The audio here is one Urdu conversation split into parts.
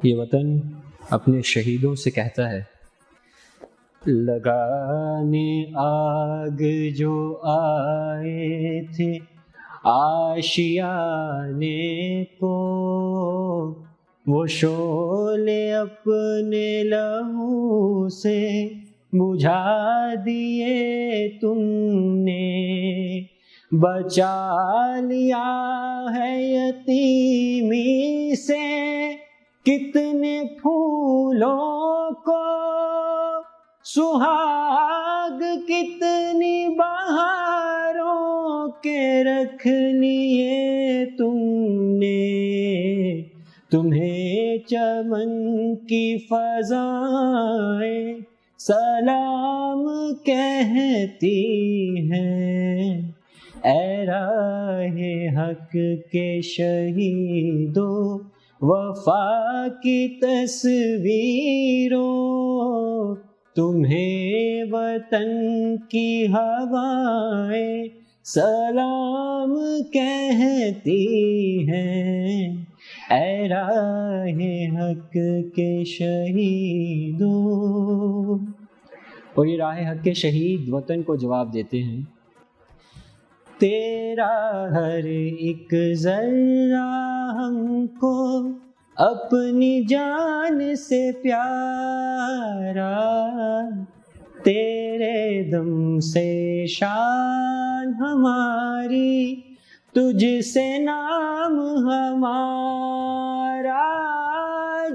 یہ وطن اپنے شہیدوں سے کہتا ہے، لگانے آگ جو آئے تھے آشیانے کو، وہ شعلے اپنے لہو سے بجھا دیے تم نے، بچا لیا ہے یتیمی سے کتنے پھولوں کو، سہاگ کتنی بہاروں کے رکھ لیے تم نے، تمہیں چمن کی فضائیں سلام کہتی ہیں، اے راہ حق کے شہیدوں وفا کی تصویروں، تمہیں وطن کی ہوائیں سلام کہتی ہیں، اے راہ حق کے شہیدوں۔ اور یہ راہ حق کے شہید وطن کو جواب دیتے ہیں، تیرا ہر ایک ذرہ ہم کو اپنی جان سے پیارا، تیرے دم سے شان ہماری، تجھ سے نام ہمارا،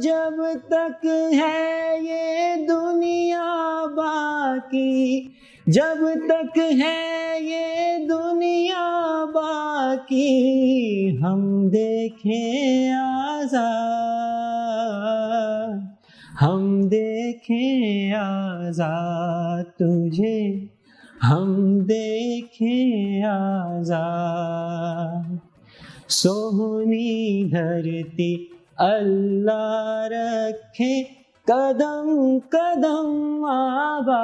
جب تک ہے یہ دنیا باقی، جب تک ہے یہ دنیا باقی، ہم دیکھیں آزاد، ہم دیکھیں آزاد تجھے، ہم دیکھیں آزاد، سونی دھرتی اللہ رکھے قدم قدم آباد،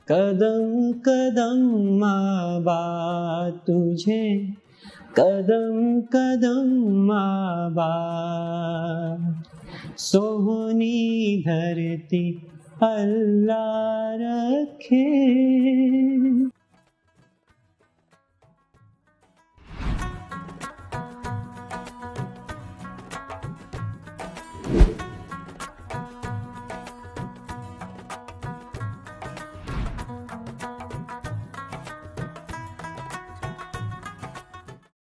قدم قدم آباد تجھے، قدم قدم آباد، سونی دھرتی اللہ رکھے۔